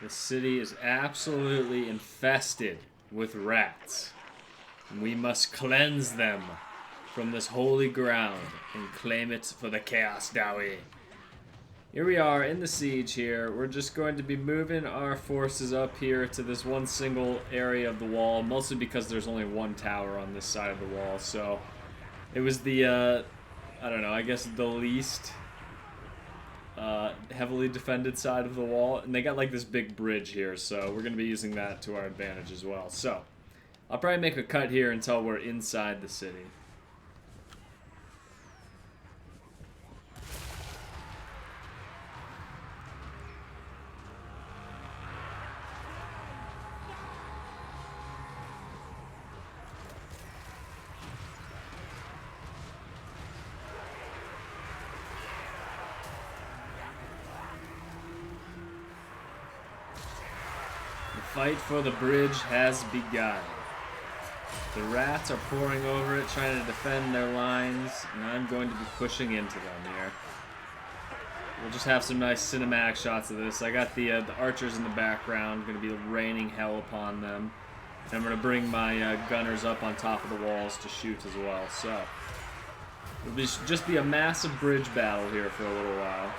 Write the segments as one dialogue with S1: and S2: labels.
S1: The city is absolutely infested with rats. And we must cleanse them from this holy ground and claim it for the Chaos Dowie. Here we are in the siege here. We're just going to be moving our forces up here to this one single area of the wall, mostly because there's only one tower on this side of the wall. So it was the, I don't know, I guess the least heavily defended side of the wall. And they got like this big bridge here, so we're going to be using that to our advantage as well. So I'll probably make a cut here until we're inside the city. The fight for the bridge has begun. The rats are pouring over it, trying to defend their lines, and I'm going to be pushing into them here. We'll just have some nice cinematic shots of this. I got the archers in the background, going to be raining hell upon them. And I'm going to bring my gunners up on top of the walls to shoot as well. So it'll just be a massive bridge battle here for a little while.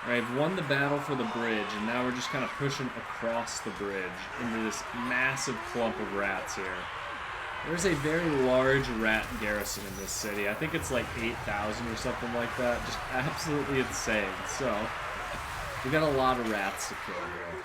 S1: Alright, I've won the battle for the bridge, and now we're just kind of pushing across the bridge into this massive clump of rats here. There's a very large rat garrison in this city. I think it's like 8,000 or something like that. Just absolutely insane. So, we got a lot of rats to kill here.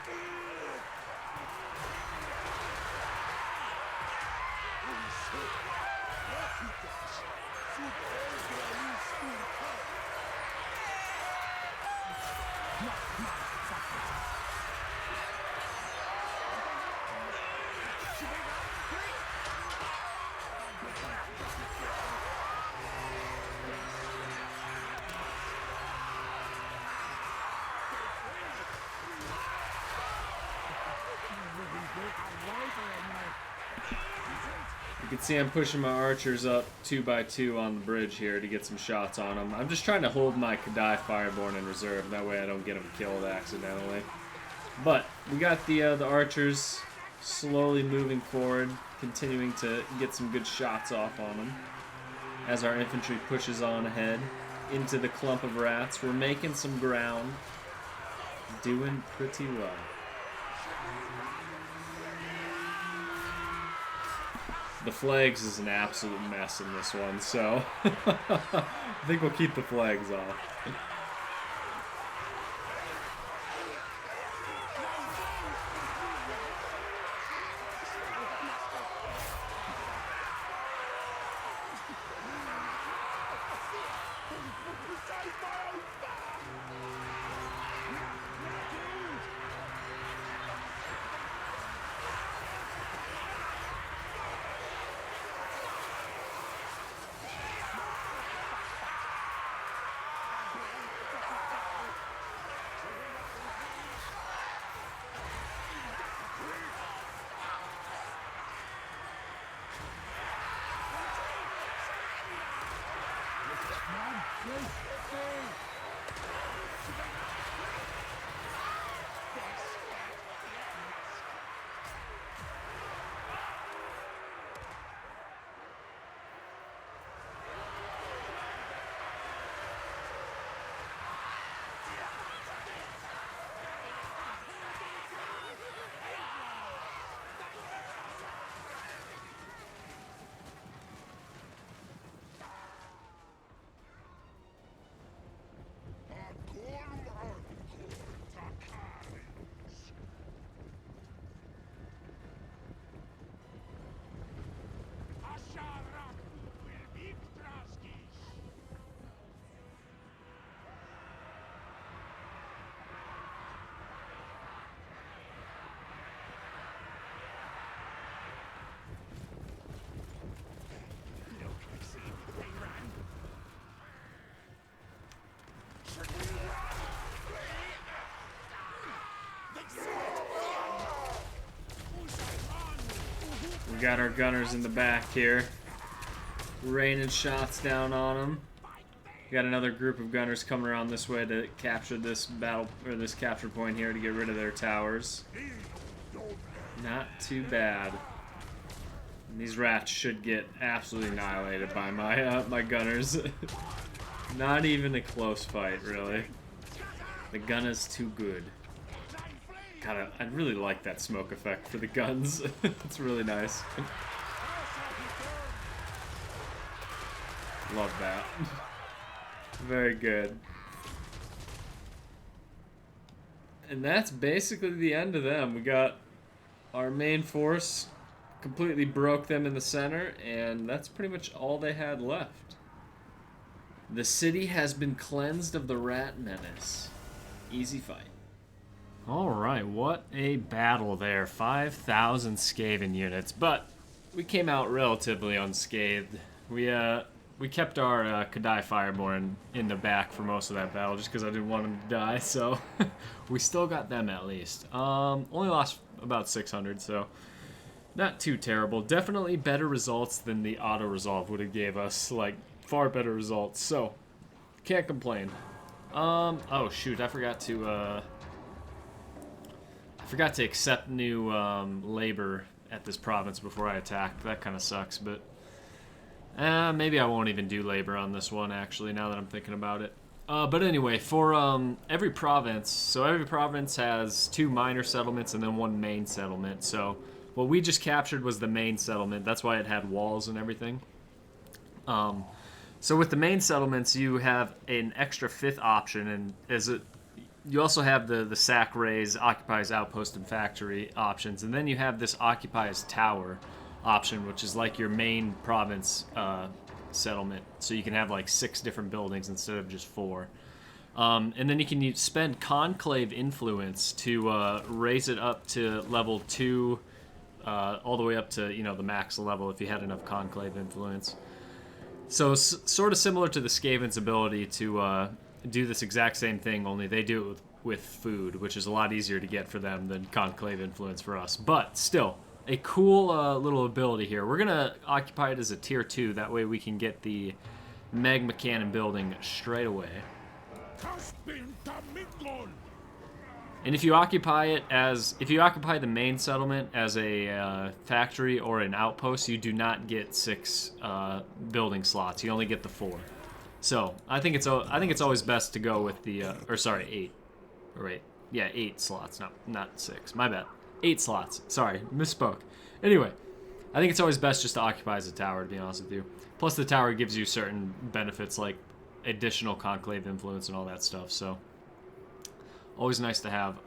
S1: You can see I'm pushing my archers up 2 by 2 on the bridge here to get some shots on them. I'm just trying to hold my Kadai Fireborn in reserve, that way I don't get them killed accidentally. But we got the archers slowly moving forward, continuing to get some good shots off on them. As our infantry pushes on ahead into the clump of rats, we're making some ground, doing pretty well. The flags is an absolute mess in this one, so I think we'll keep the flags off. got our gunners in the back here, raining shots down on them. Got another group of gunners coming around this way to capture this battle, or this capture point here to get rid of their towers. Not too bad. And these rats should get absolutely annihilated by my my gunners. Not even a close fight, really. The gun is too good. God, I really like that smoke effect for the guns. It's really nice. Love that. Very good. And that's basically the end of them. We got our main force, completely broke them in the center, and that's pretty much all they had left. The city has been cleansed of the rat menace. Easy fight. Alright, what a battle there. 5,000 Skaven units, but we came out relatively unscathed. We kept our Kadai Fireborn in the back for most of that battle just because I didn't want them to die, so we still got them at least. Only lost about 600, so not too terrible. Definitely better results than the auto-resolve would have gave us, like, far better results, so can't complain. Oh shoot, I forgot to accept new labor at this province before I attacked. That kind of sucks, but maybe I won't even do labor on this one, actually, now that I'm thinking about it. But anyway, for every province, so every province has 2 minor settlements and then 1 main settlement. So what we just captured was the main settlement. That's why it had walls and everything. So with the main settlements, you have an extra 5th option, and you also have the sack raise, occupies outpost and factory options, and then you have this occupies tower option, which is like your main province settlement. So you can have like 6 different buildings instead of just 4. And then you can spend conclave influence to raise it up to level 2, all the way up to, you know, the max level if you had enough conclave influence. So sort of similar to the Skaven's ability to do this exact same thing, only they do it with food, which is a lot easier to get for them than conclave influence for us. But still, a cool little ability here. We're gonna occupy it as a tier 2. That way we can get the magma cannon building straight away. And if you occupy the main settlement as a factory or an outpost, you do not get 6 building slots. You only get the 4. So I think it's always best to go with the 8. Or 8. Yeah, 8 slots, not 6. My bad. 8 slots. Sorry, misspoke. Anyway, I think it's always best just to occupy as a tower, to be honest with you. Plus the tower gives you certain benefits like additional conclave influence and all that stuff, so always nice to have.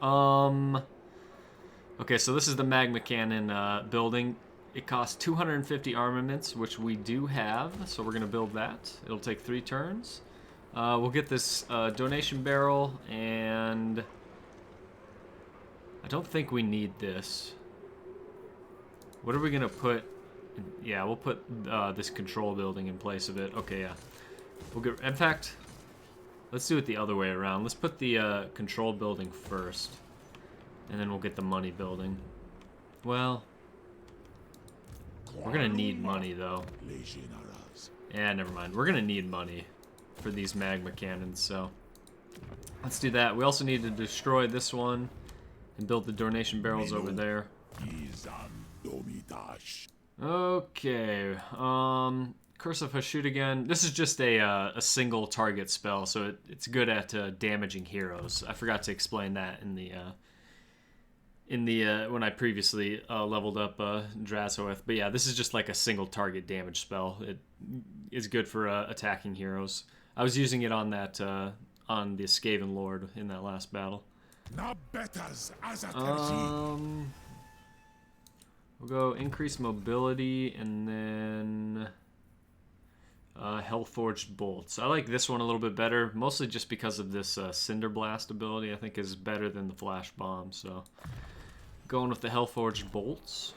S1: Okay, so this is the magma cannon building. It costs 250 armaments, which we do have, so we're going to build that. It'll take 3 turns. We'll get this donation barrel, and I don't think we need this. What are we going to put? Yeah, we'll put this control building in place of it. Okay, yeah. We'll get. In fact, let's do it the other way around. Let's put the control building first, and then we'll get the money building. Well, we're gonna need money though. Yeah, never mind. We're gonna need money for these magma cannons, so let's do that. We also need to destroy this one and build the donation barrels over there. Okay. Curse of Hashut again. This is just a single target spell, so it's good at damaging heroes. I forgot to explain that in the when I previously leveled up Drazhoath. But yeah, this is just like a single target damage spell. It is good for attacking heroes. I was using it on that on the Skaven Lord in that last battle. We'll go increase mobility and then Hellforged Bolts. I like this one a little bit better, mostly just because of this Cinder Blast ability. I think is better than the Flash Bomb, so going with the Hellforged Bolts.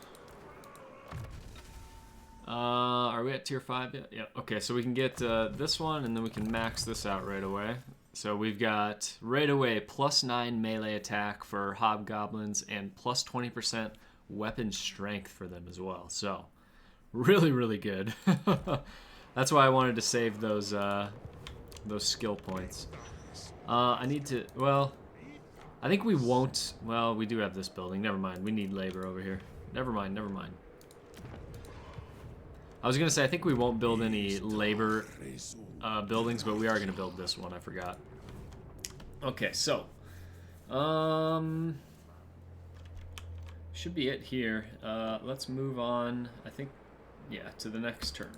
S1: Are we at tier 5 yet? Yeah. Okay, so we can get this one, and then we can max this out right away. So we've got right away +9 melee attack for hobgoblins and +20% weapon strength for them as well. So, really, really good. That's why I wanted to save those skill points. I need to, well, I think we won't, well, we do have this building. Never mind, we need labor over here. Never mind, never mind. I was going to say, I think we won't build any labor buildings, but we are going to build this one, I forgot. Okay, so, should be it here. Let's move on, I think, yeah, to the next turn.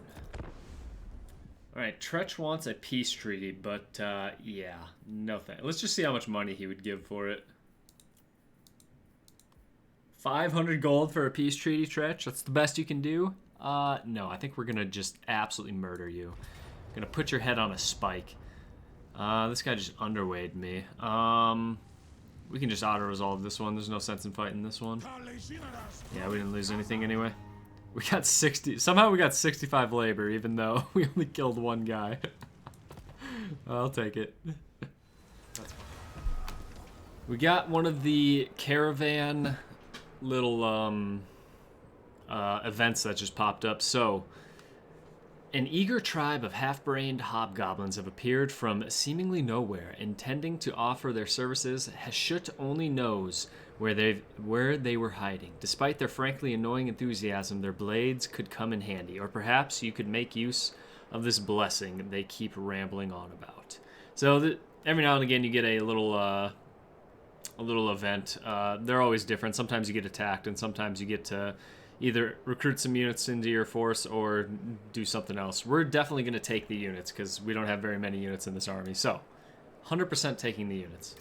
S1: Alright, Tretch wants a peace treaty, but, yeah, no thanks. Let's just see how much money he would give for it. 500 gold for a peace treaty, Tretch? That's the best you can do? No, I think we're gonna just absolutely murder you. Gonna put your head on a spike. This guy just underweighed me. We can just auto-resolve this one. There's no sense in fighting this one. Yeah, we didn't lose anything anyway. We got 60. Somehow we got 65 labor, even though we only killed one guy. I'll take it. We got one of the caravan little events that just popped up. So, an eager tribe of half-brained hobgoblins have appeared from seemingly nowhere, intending to offer their services. Hashut only knows where they were hiding. Despite their frankly annoying enthusiasm, their blades could come in handy, or perhaps you could make use of this blessing they keep rambling on about. So every now and again you get a little event. They're always different. Sometimes you get attacked, and sometimes you get to either recruit some units into your force or do something else. We're definitely going to take the units because we don't have very many units in this army. So, 100% taking the units.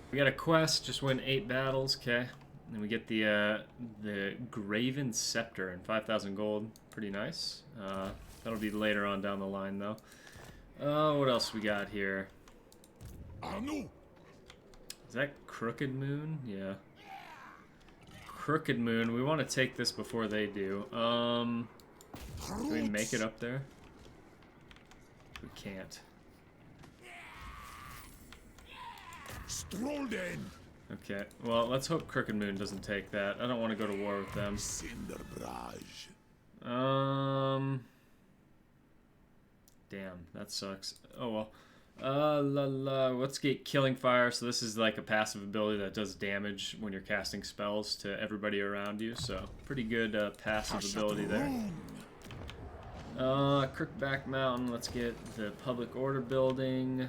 S1: We got a quest, just win 8 battles, okay. And we get the Graven Scepter and 5,000 gold. Pretty nice. That'll be later on down the line, though. What else we got here? Is that Crooked Moon? Yeah. Crooked Moon. We want to take this before they do. Can we make it up there? We can't. Okay, well, let's hope Crooked Moon doesn't take that. I don't want to go to war with them. Damn, that sucks. Oh well. Let's get Killing Fire. So this is like a passive ability that does damage when you're casting spells to everybody around you. So pretty good passive ability there. Crookback Mountain. Let's get the Public Order building.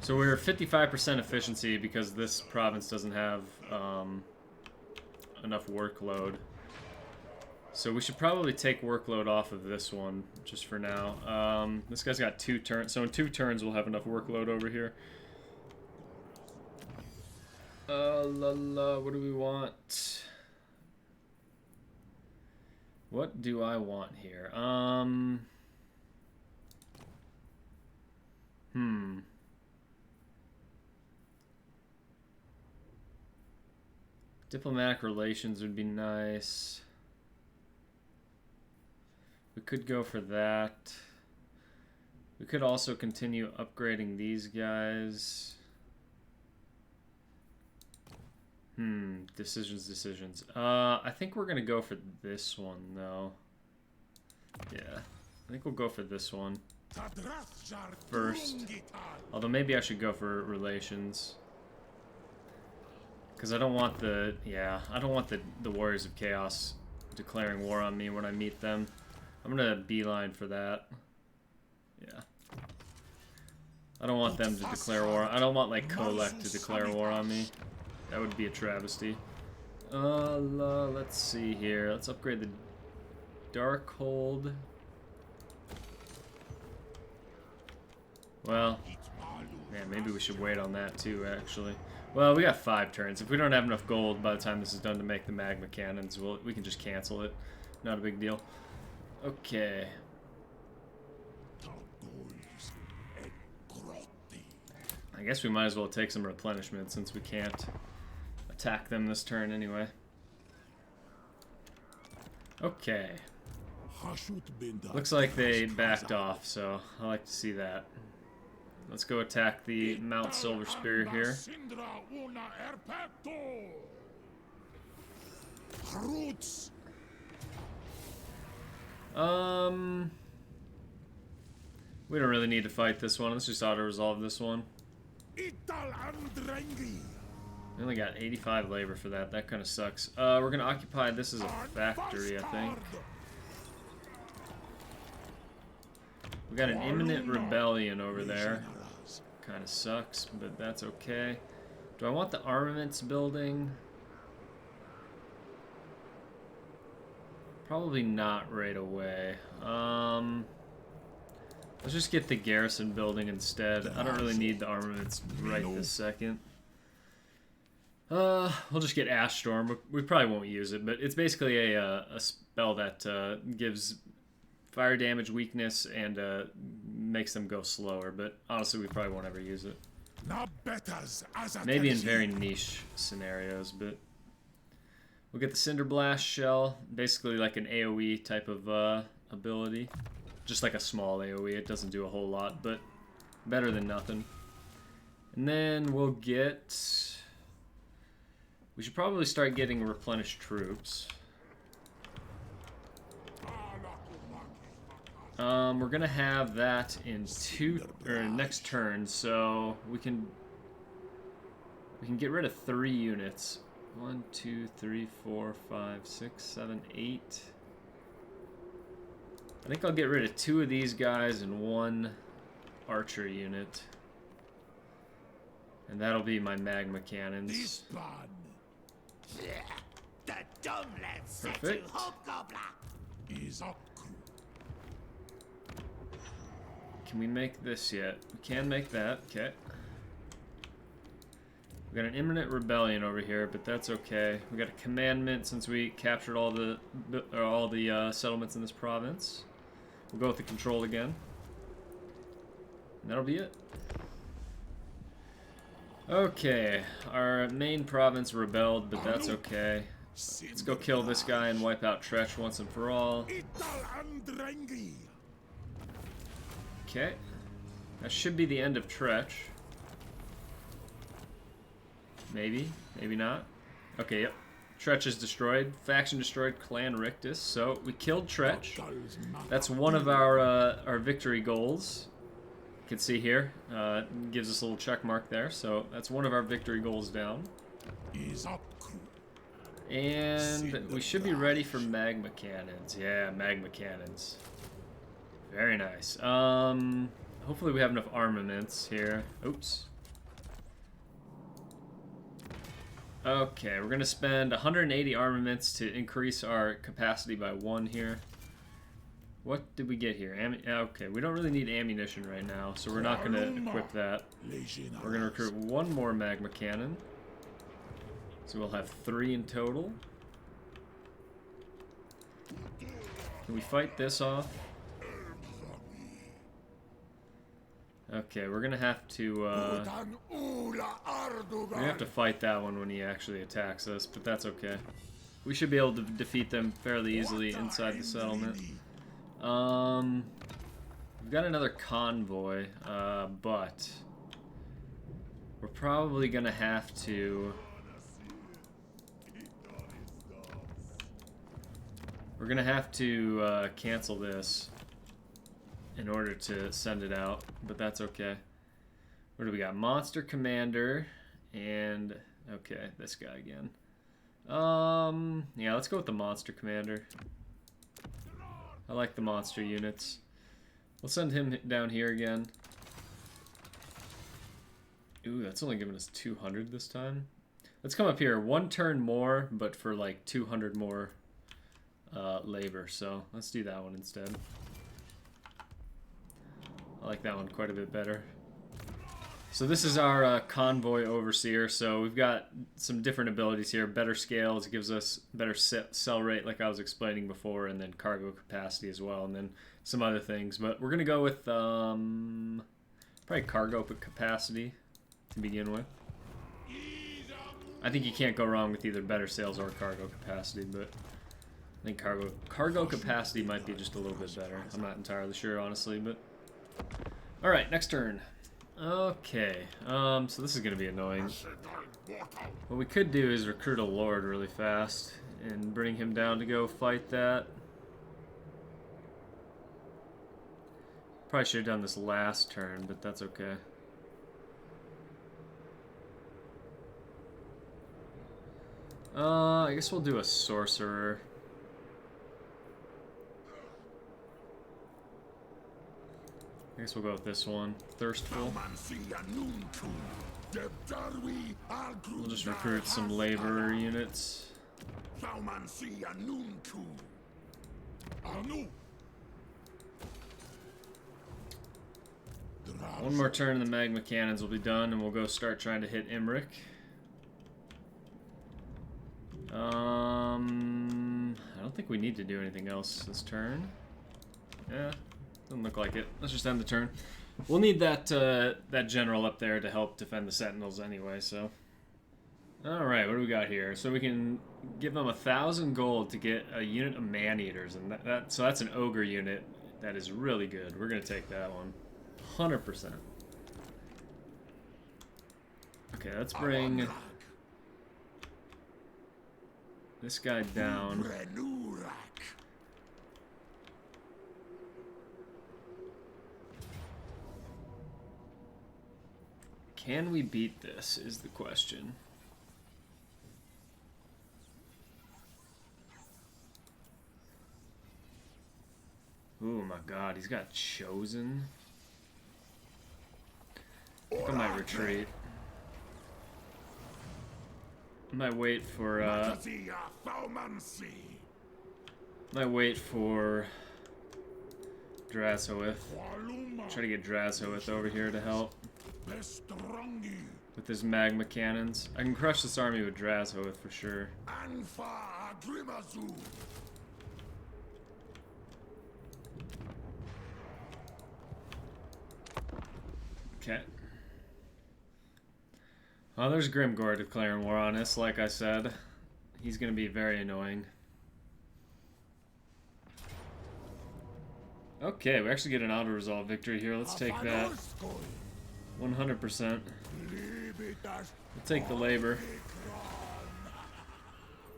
S1: So we're 55% efficiency because this province doesn't have enough workload. So we should probably take workload off of this one, just for now. This guy's got 2 turns, so in 2 turns we'll have enough workload over here. What do we want? What do I want here? Diplomatic relations would be nice. We could go for that. We could also continue upgrading these guys. Decisions. I think we're gonna go for this one though. Yeah, I think we'll go for this one first. Although maybe I should go for relations. Because I don't want the Warriors of Chaos declaring war on me when I meet them. I'm gonna beeline for that. Yeah. I don't want them to declare war. I don't want, like, Kolek to declare war on me. That would be a travesty. Let's see here. Let's upgrade the Darkhold. Well, man, maybe we should wait on that too, actually. Well, we got 5 turns. If we don't have enough gold by the time this is done to make the magma cannons, we can just cancel it. Not a big deal. Okay. I guess we might as well take some replenishment since we can't attack them this turn anyway. Okay. Looks like they backed off, so I like to see that. Let's go attack the Mount Silver Spear here.
S2: Roots.
S1: We don't really need to fight this one. Let's just auto-resolve this one.
S2: Ital Andrengi.
S1: We only got 85 labor for that. That kind of sucks. We're gonna occupy this as a factory, I think. We got an imminent rebellion over there. Kind of sucks, but that's okay. Do I want the armaments building? Probably not right away. Let's just get the garrison building instead. I don't really need the armaments right this second. We'll just get Ash Storm. We probably won't use it, but it's basically a spell that gives fire damage, weakness, and makes them go slower. But honestly, we probably won't ever use it. Maybe in very niche scenarios, but we'll get the Cinder Blast Shell, basically like an AoE type of ability. Just like a small AoE, it doesn't do a whole lot, but better than nothing. And then we'll get... We should probably start getting replenished troops. We're gonna have that in next turn, so we can get rid of 3 units. 1, 2, 3, 4, 5, 6, 7, 8. I think I'll get rid of 2 of these guys and 1 archer unit. And that'll be my magma cannons. Perfect. Can we make this yet? We can make that. Okay. We got an imminent rebellion over here, but that's okay. We got a commandment since we captured all the settlements in this province. We'll go with the control again. And that'll be it. Okay, our main province rebelled, but that's okay. Let's go kill this guy and wipe out Tretch once and for all. Okay. That should be the end of Tretch. Maybe. Maybe not. Okay, yep. Tretch is destroyed. Faction destroyed. Clan Rictus. So, we killed Tretch. That's one of our victory goals. You can see here. Gives us a little check mark there. So, that's one of our victory goals down. And we should be ready for magma cannons. Yeah, magma cannons. Very nice. Hopefully we have enough armaments here. Oops. Okay, we're gonna spend 180 armaments to increase our capacity by 1 here. What did we get here? Okay, we don't really need ammunition right now, so we're not gonna equip that. We're gonna recruit 1 more magma cannon. So we'll have 3 in total. Can we fight this off? Okay, we're gonna have to fight that one when he actually attacks us, but that's okay. We should be able to defeat them fairly easily inside the settlement. We've got another convoy, but we're probably gonna have to... We're gonna have to cancel this in order to send it out, but that's okay. What do we got? Monster Commander and okay, this guy again. Yeah, let's go with the Monster Commander. I like the monster units. We'll send him down here again. Ooh, that's only giving us 200 this time. Let's come up here. 1 turn more, but for like 200 more labor. So let's do that one instead. I like that one quite a bit better. So this is our convoy overseer. So we've got some different abilities here. Better scales gives us better sell rate, like I was explaining before, and then cargo capacity as well, and then some other things. But we're gonna go with probably cargo capacity to begin with. I think you can't go wrong with either better sales or cargo capacity, but I think cargo capacity might be just a little bit better. I'm not entirely sure, honestly, but alright, next turn. Okay, so this is going to be annoying. What we could do is recruit a lord really fast and bring him down to go fight that. Probably should have done this last turn, but that's okay. I guess we'll do a sorcerer. I guess we'll go with this one. Thirstful. We'll just recruit some laborer units. One more turn and the magma cannons will be done, and we'll go start trying to hit Imric. I don't think we need to do anything else this turn. Yeah, doesn't look like it. Let's just end the turn. We'll need that that general up there to help defend the sentinels anyway, so. Alright, what do we got here? So we can give them 1,000 gold to get a unit of man-eaters, and so that's an ogre unit that is really good. We're going to take that one. 100%. Okay, let's bring this guy down. Can we beat this, is the question. Oh my god, he's got Chosen. I think I might retreat. I might wait for, Drazhoath. Try to get Drazhoath over here to help with his magma cannons. I can crush this army with Drazhoath for sure. Okay. Oh, there's Grimgor declaring war on us, like I said. He's going to be very annoying. Okay, we actually get an auto-resolve victory here. Let's take that. 100%. We'll take the labor.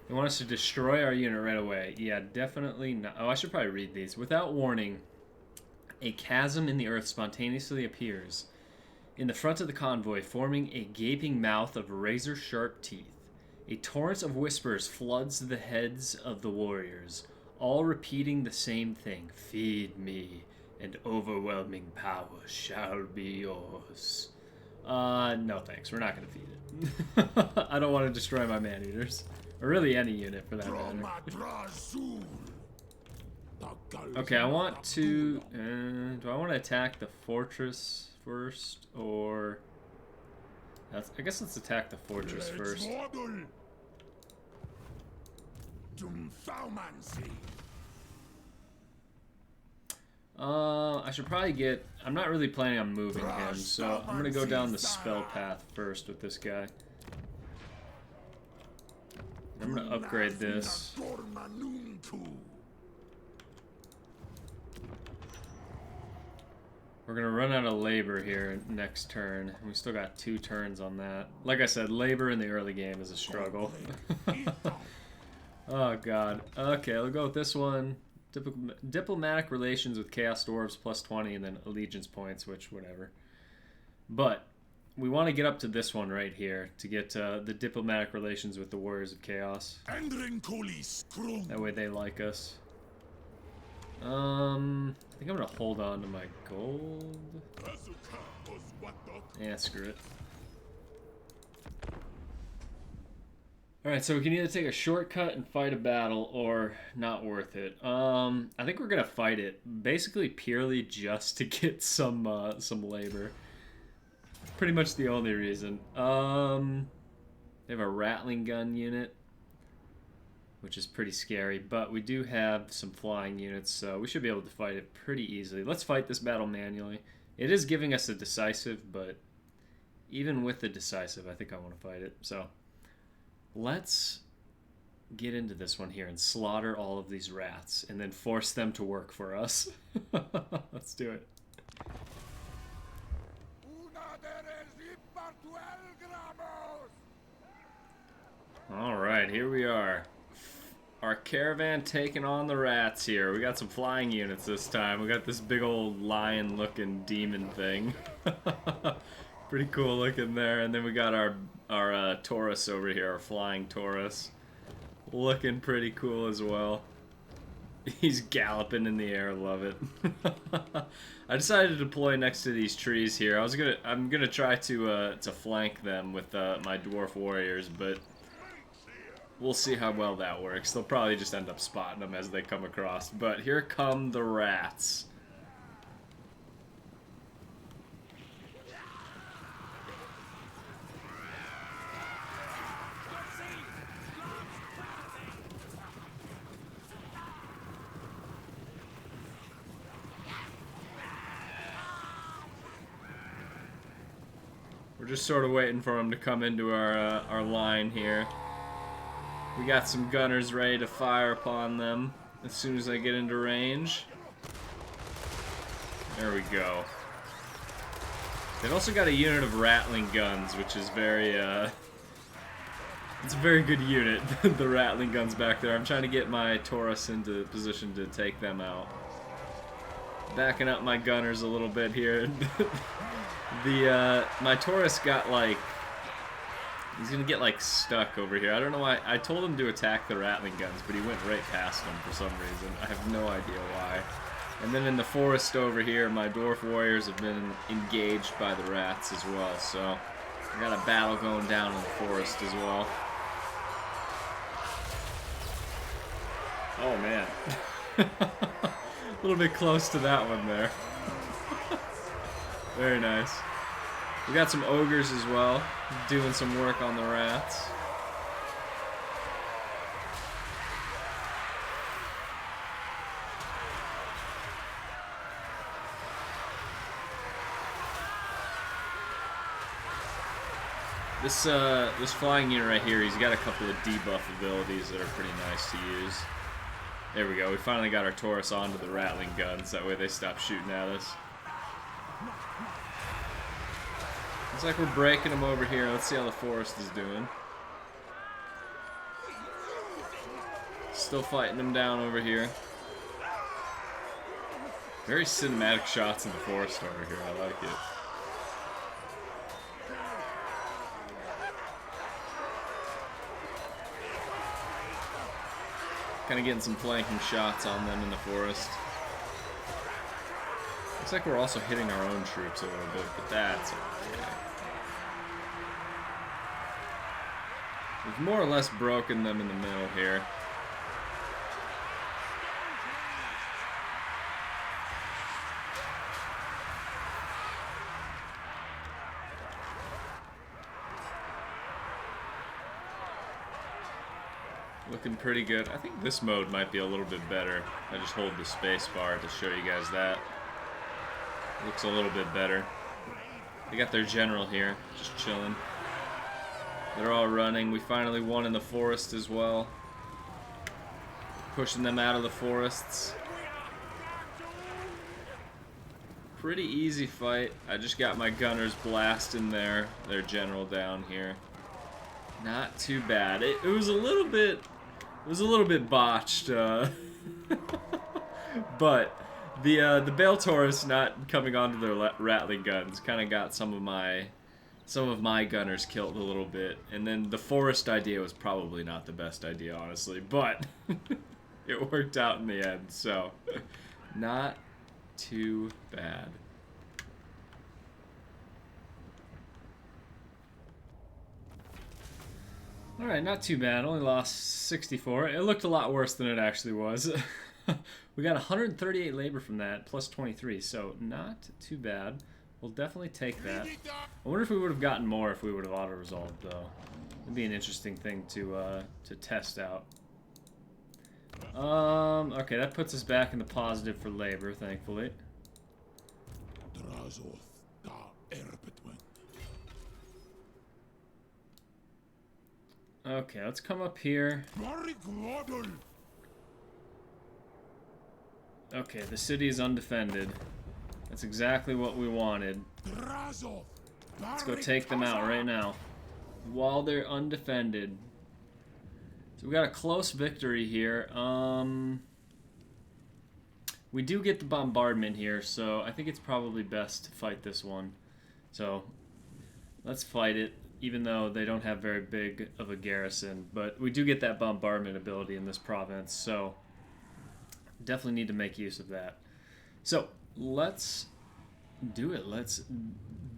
S1: They want us to destroy our unit right away. Yeah, definitely not. Oh, I should probably read these. Without warning, a chasm in the earth spontaneously appears in the front of the convoy, forming a gaping mouth of razor-sharp teeth. A torrent of whispers floods the heads of the warriors, all repeating the same thing. Feed me, and overwhelming power shall be yours. No thanks. We're not going to feed it. I don't want to destroy my man-eaters. Or really any unit, for that matter. Okay, I want to... do I want to attack the fortress first, or... I guess let's attack the fortress first. I should probably get... I'm not really planning on moving him, so I'm going to go down the spell path first with this guy. I'm going to upgrade this. We're going to run out of labor here next turn. We still got 2 turns on that. Like I said, labor in the early game is a struggle. Oh, God. Okay, we'll go with this one. Diplomatic relations with Chaos Dwarves plus 20, and then allegiance points, which, whatever. But we want to get up to this one right here to get the diplomatic relations with the Warriors of Chaos. That way they like us. I think I'm going to hold on to my gold. Yeah, screw it. Alright, so we can either take a shortcut and fight a battle, or not worth it. I think we're going to fight it, basically purely just to get some labor. Pretty much the only reason. They have a rattling gun unit, which is pretty scary, but we do have some flying units, so we should be able to fight it pretty easily. Let's fight this battle manually. It is giving us a decisive, but even with the decisive, I think I want to fight it. So let's get into this one here and slaughter all of these rats, and then force them to work for us. Let's do it. Alright, here we are. our caravan taking on the rats here. We got some flying units this time. We got this big old lion-looking demon thing. Pretty cool looking there. And then we got our Taurus over here, our flying Taurus. Looking pretty cool as well. He's galloping in the air, love it. I decided to deploy next to these trees here. I'm gonna try to flank them with my dwarf warriors, but we'll see how well that works. They'll probably just end up spotting them as they come across. But here come the rats. We're just sort of waiting for them to come into our line here. We got some gunners ready to fire upon them as soon as they get into range. There we go. They've also got a unit of rattling guns, which is very, it's a very good unit, the rattling guns back there. I'm trying to get my Taurus into position to take them out. Backing up my gunners a little bit here. My Taurus got like, he's gonna get like stuck over here. I don't know why. I told him to attack the rattling guns, but he went right past them for some reason. I have no idea why. And then in the forest over here, my dwarf warriors have been engaged by the rats as well. So I got a battle going down in the forest as well. Oh man, a little bit close to that one there. Very nice. We got some ogres as well, doing some work on the rats. This flying unit right here, he's got a couple of debuff abilities that are pretty nice to use. There we go. We finally got our Taurus onto the rattling guns. That way they stop shooting at us. Looks like we're breaking them over here. Let's see how the forest is doing. Still fighting them down over here. Very cinematic shots in the forest over here. I like it. Kind of getting some flanking shots on them in the forest. Looks like we're also hitting our own troops a little bit, but that's okay. We've more or less broken them in the middle here. Looking pretty good. I think this mode might be a little bit better. I just hold the space bar to show you guys that. Looks a little bit better. They got their general here, just chilling. They're all running. We finally won in the forest as well. Pushing them out of the forests. Pretty easy fight. I just got my gunners blasting their general down here. Not too bad. It was a little bit botched, but the Bale Taurus not coming onto their rattling guns kind of got some of my gunners killed a little bit, and then the forest idea was probably not the best idea, honestly, but it worked out in the end, so not too bad. Alright, not too bad. Only lost 64. It looked a lot worse than it actually was. We got 138 labor from that, plus 23, so not too bad. We'll definitely take that. I wonder if we would have gotten more if we would have auto-resolved, though. It'd be an interesting thing to test out. Okay, that puts us back in the positive for labor, thankfully.
S2: Drazhoath da Erbetwin.
S1: Okay, let's come up here. Okay, the city is undefended. That's exactly what we wanted. Let's go take them out right now. While they're undefended. So we got a close victory here. We do get the bombardment here, so I think it's probably best to fight this one. So let's fight it, even though they don't have very big of a garrison. But we do get that bombardment ability in this province, so definitely need to make use of that. So let's do it. Let's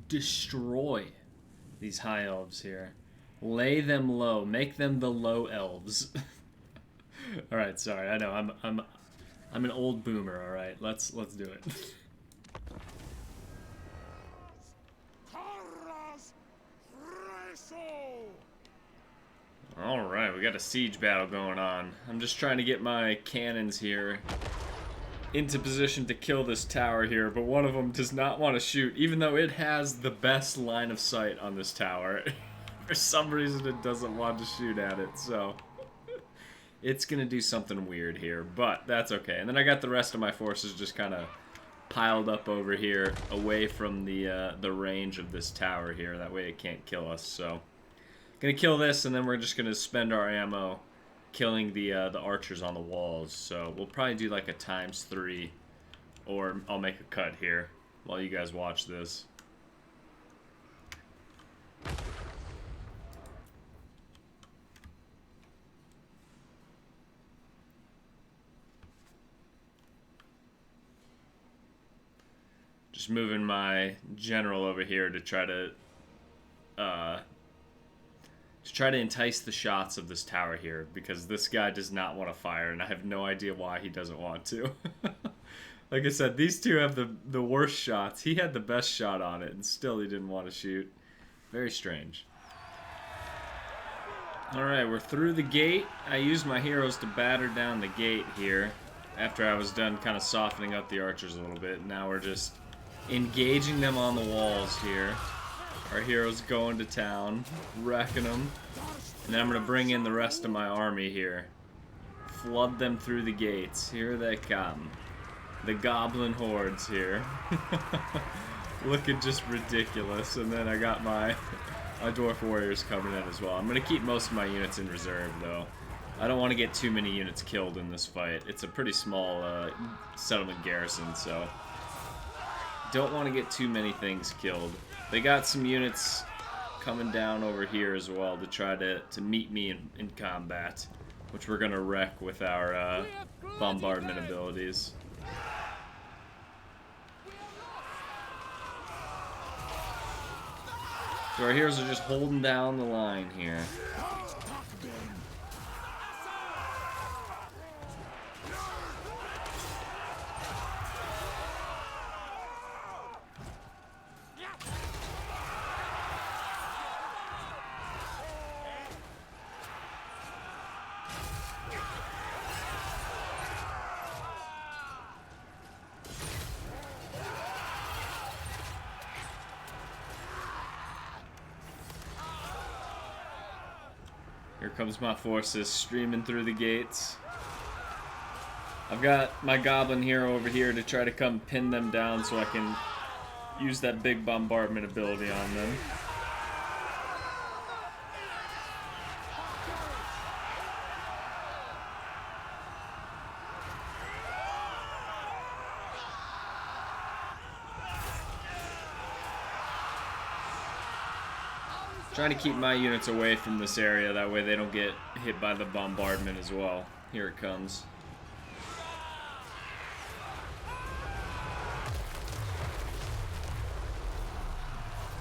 S1: destroy these high elves here. Lay them low. Make them the low elves. All right, sorry. I know I'm an old boomer. All right, let's do it. All right, we got a siege battle going on. I'm just trying to get my cannons here into position to kill this tower here, but one of them does not want to shoot, even though it has the best line of sight on this tower. For some reason, it doesn't want to shoot at it, so it's gonna do something weird here, but that's okay. And then I got the rest of my forces just kind of piled up over here, away from the range of this tower here. That way, it can't kill us. So, gonna kill this, and then we're just gonna spend our ammo killing the archers on the walls. So we'll probably do like a ×3, or I'll make a cut here while you guys watch this. Just moving my general over here to try to entice the shots of this tower here, because this guy does not want to fire, and I have no idea why he doesn't want to. Like I said, these two have the worst shots. He had the best shot on it, and still he didn't want to shoot. Very strange. Alright, we're through the gate. I used my heroes to batter down the gate here after I was done kind of softening up the archers a little bit. Now we're just engaging them on the walls here. Our heroes going to town, wrecking them. And then I'm going to bring in the rest of my army here. Flood them through the gates. Here they come. The goblin hordes here. Looking just ridiculous. And then I got my dwarf warriors coming in as well. I'm going to keep most of my units in reserve, though. I don't want to get too many units killed in this fight. It's a pretty small settlement garrison, so don't want to get too many things killed. They got some units coming down over here as well to try to meet me in combat, which we're going to wreck with our bombardment abilities. So our heroes are just holding down the line here. Here comes my forces streaming through the gates. I've got my goblin hero over here to try to come pin them down so I can use that big bombardment ability on them. Trying to keep my units away from this area, that way they don't get hit by the bombardment as well. Here it comes.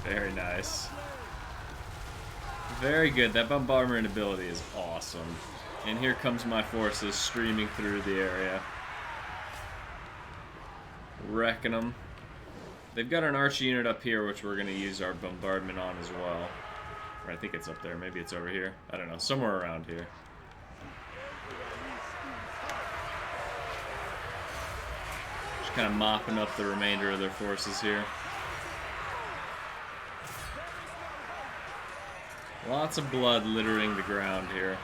S1: Very nice. Very good. That bombardment ability is awesome. And here comes my forces streaming through the area. Wrecking them. They've got an archer unit up here, which we're going to use our bombardment on as well. Or I think it's up there. Maybe it's over here. I don't know. Somewhere around here. Just kind of mopping up the remainder of their forces here. Lots of blood littering the ground here.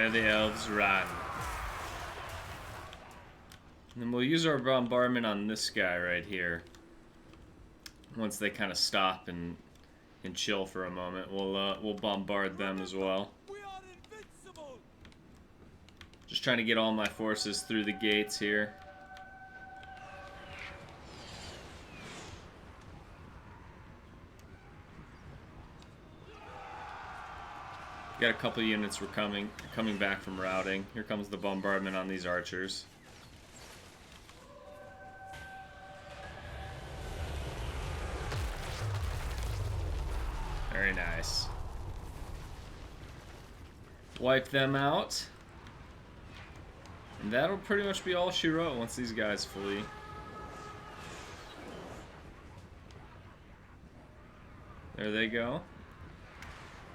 S1: There the elves ran. And then we'll use our bombardment on this guy right here. Once they kind of stop and chill for a moment, we'll bombard them as well. Just trying to get all my forces through the gates here. Got a couple units were coming back from routing. Here comes the bombardment on these archers. Very nice. Wipe them out. And that'll pretty much be all she wrote once these guys flee. There they go.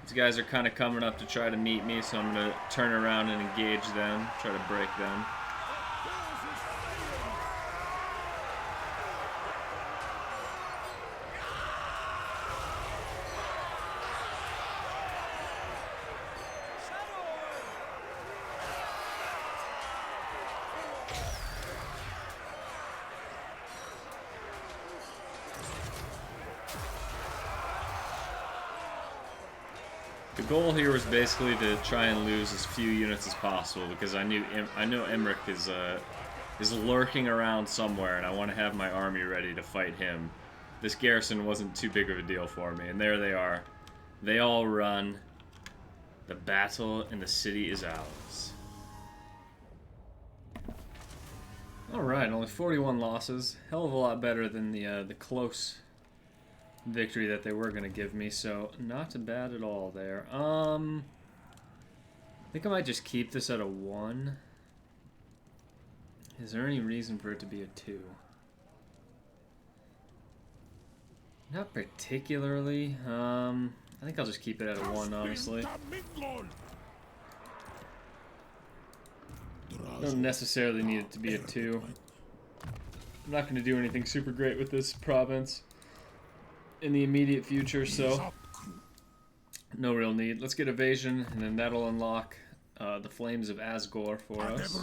S1: These guys are kind of coming up to try to meet me, so I'm going to turn around and engage them, try to break them. The goal here was basically to try and lose as few units as possible, because I know Emmerich is lurking around somewhere, and I want to have my army ready to fight him. This garrison wasn't too big of a deal for me, and there they are. They all run. The battle in the city is ours. Alright, only 41 losses. Hell of a lot better than the close victory that they were going to give me, so not bad at all there. I think I might just keep this at a 1. Is there any reason for it to be a 2? Not particularly. I think I'll just keep it at a 1, honestly. Don't necessarily need it to be a 2. I'm not going to do anything super great with this province in the immediate future, so no real need. Let's get evasion, and then that'll unlock the Flames of Asgore for us.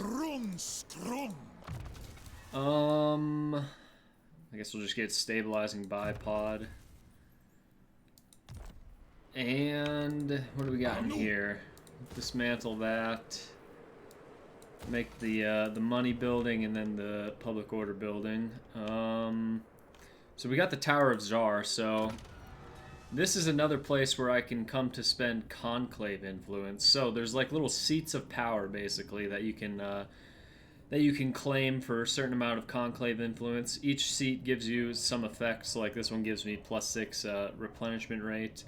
S1: I guess we'll just get stabilizing bipod. And what do we got in here? Dismantle that. Make the money building and then the public order building. So we got the Tower of Czar, so this is another place where I can come to spend conclave influence. So there's like little seats of power, basically, that you can claim for a certain amount of conclave influence. Each seat gives you some effects. Like this one gives me +6 replenishment rate.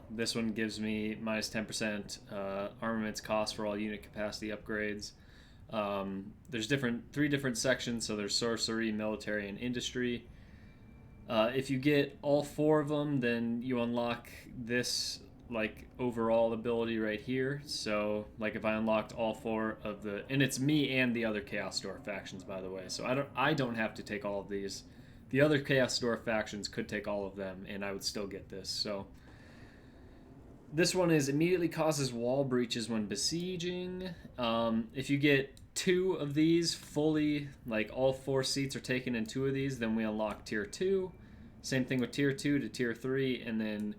S1: This one gives me minus 10% armaments cost for all unit capacity upgrades. There's 3 different sections, so there's sorcery, military, and industry. If you get all 4 of them, then you unlock this like overall ability right here. So like if I unlocked all 4 of the, and it's me and the other Chaos Dwarf factions, by the way, so I don't have to take all of these. The other Chaos Dwarf factions could take all of them, and I would still get this. So this one is immediately causes wall breaches when besieging. If you get 2 of these fully, like all 4 seats are taken in 2 of these, then we unlock tier 2. Same thing with tier 2 to tier 3, and then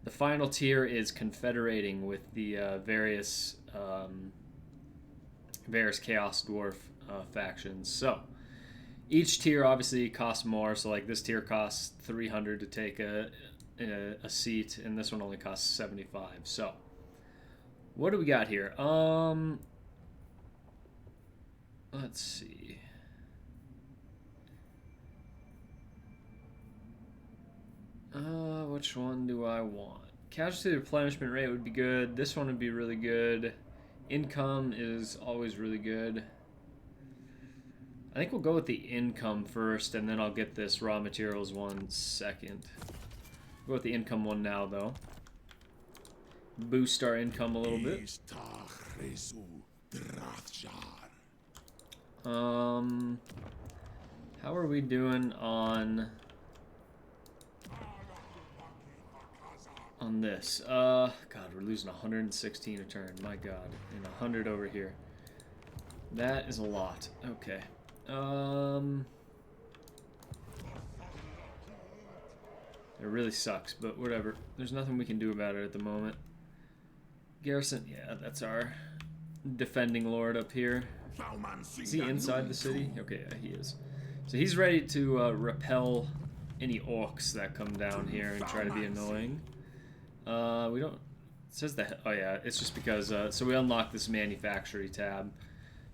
S1: the final tier is confederating with the various Chaos Dwarf factions. So each tier obviously costs more. So like this tier costs 300 to take a seat, and this one only costs 75. So what do we got here? Let's see. Which one do I want? Casualty replenishment rate would be good. This one would be really good. Income is always really good. I think we'll go with the income first, and then I'll get this raw materials one second. We'll go with the income one now, though. Boost our income a little bit. How are we doing on on this. God, we're losing 116 a turn. My God, and 100 over here. That is a lot. Okay. It really sucks, but whatever. There's nothing we can do about it at the moment. Garrison, yeah, that's our defending lord up here. Is he inside the city? Okay, yeah, he is. So he's ready to repel any orcs that come down here and try to be annoying. We don't... It says that... Oh yeah, it's just because... so we unlock this manufactory tab.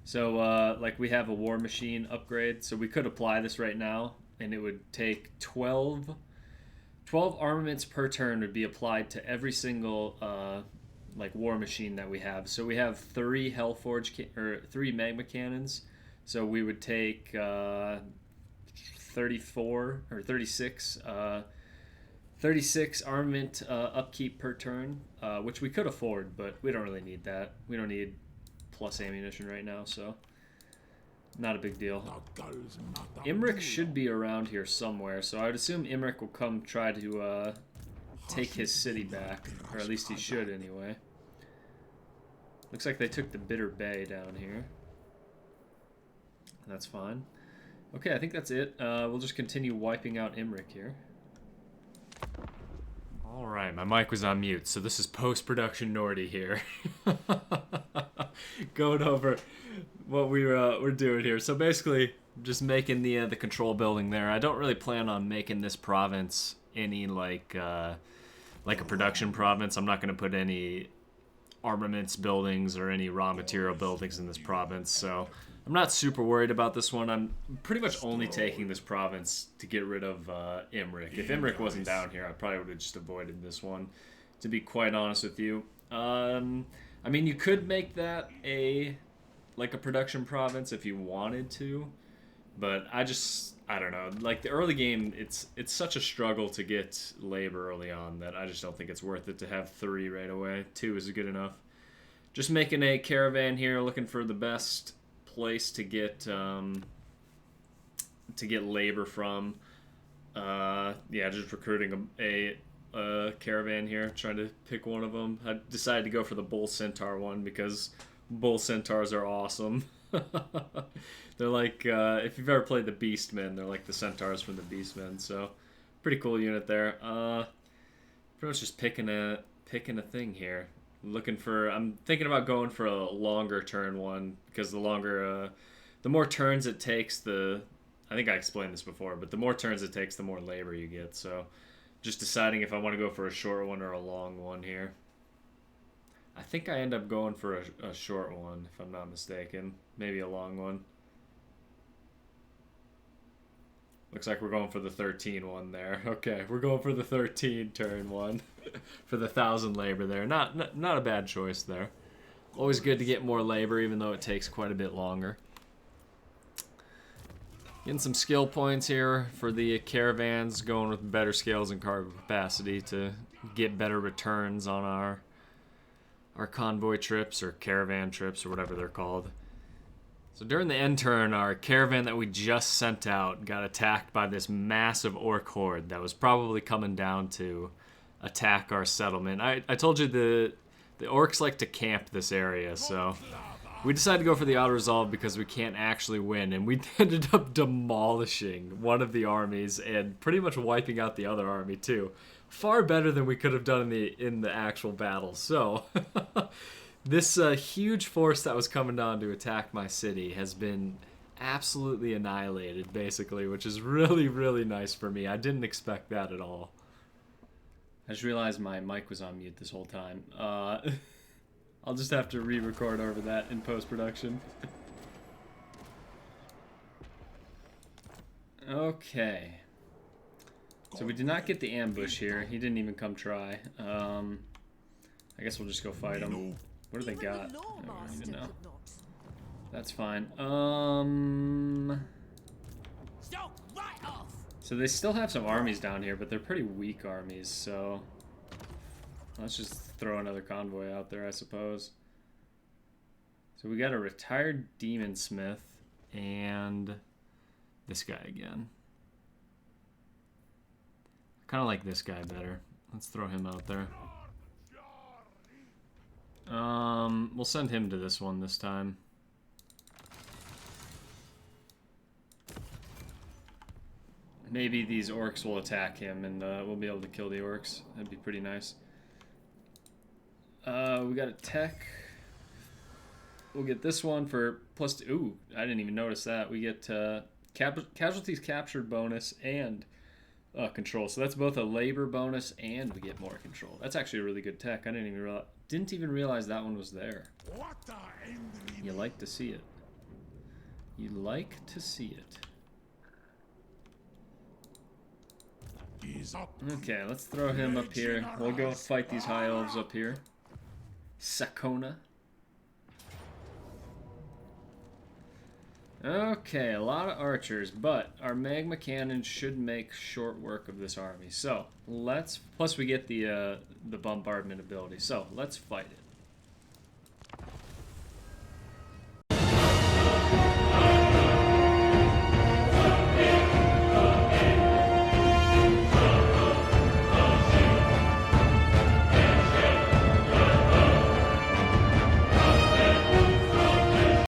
S1: So, like, we have a war machine upgrade, so we could apply this right now, and it would take 12 armaments per turn would be applied to every single like war machine that we have. So we have 3 Hellforge or 3 magma cannons. So we would take 34 or 36 36 armament upkeep per turn, which we could afford, but we don't really need that. We don't need plus ammunition right now, so not a big deal. Imric should be around here somewhere, so I would assume Imric will come try to take his city back, or at least he should anyway. Looks like they took the Bitter Bay down here. That's fine. Okay, I think that's it. We'll just continue wiping out Imric here. Alright, my mic was on mute, so this is post-production Nordy here. Going over what we're doing here. So basically, just making the control building there. I don't really plan on making this province any like a production province. I'm not going to put any armaments buildings or any raw material buildings in this province, so I'm not super worried about this one. I'm pretty much only taking this province to get rid of Imric. If Imric wasn't down here, I probably would have just avoided this one, to be quite honest with you. I mean, you could make that a production province if you wanted to, but I don't know. Like, the early game, it's such a struggle to get labor early on that I just don't think it's worth it to have 3 right away. 2 is good enough. Just making a caravan here, looking for the best place to get labor from. Yeah, just recruiting a caravan here, trying to pick one of them. I decided to go for the Bull Centaur one because Bull Centaurs are awesome. They're like, if you've ever played the Beastmen, they're like the Centaurs from the Beastmen, so pretty cool unit there. Pretty much just picking a thing here. I'm thinking about going for a longer turn one, because the more turns it takes, I think I explained this before, but the more turns it takes, the more labor you get, so just deciding if I want to go for a short one or a long one here. I think I end up going for a short one, if I'm not mistaken. Maybe a long one. Looks like we're going for the 13 one there. Okay, we're going for the 13 turn one. For the 1,000 labor there. Not a bad choice there. Always good to get more labor, even though it takes quite a bit longer. Getting some skill points here for the caravans, going with better scales and cargo capacity to get better returns on our convoy trips or caravan trips or whatever they're called. So during the end turn, our caravan that we just sent out got attacked by this massive orc horde that was probably coming down to attack our settlement. I told you the orcs like to camp this area, so we decided to go for the auto-resolve because we can't actually win, and we ended up demolishing one of the armies and pretty much wiping out the other army too. Far better than we could have done in the actual battle. So this huge force that was coming down to attack my city has been absolutely annihilated, basically, which is really, really nice for me. I didn't expect that at all. I just realized my mic was on mute this whole time. I'll just have to re-record over that in post-production. Okay. So we did not get the ambush here. He didn't even come try. I guess we'll just go fight him. What do they got? I don't even know. That's fine. So they still have some armies down here, but they're pretty weak armies, so let's just throw another convoy out there, I suppose. So we got a retired demon smith and this guy again. I kind of like this guy better. Let's throw him out there. We'll send him to this one this time. Maybe these orcs will attack him and we'll be able to kill the orcs. That'd be pretty nice. We got a tech. We'll get this one for plus two. Ooh, I didn't even notice that. We get casualties captured bonus and control. So that's both a labor bonus and we get more control. That's actually a really good tech. I didn't even realize that one was there. You like to see it. You like to see it. Okay, let's throw him up here. We'll go fight these high elves up here. Sakona. Okay, a lot of archers, but our magma cannon should make short work of this army. So let's. Plus, we get the bombardment ability. So let's fight it.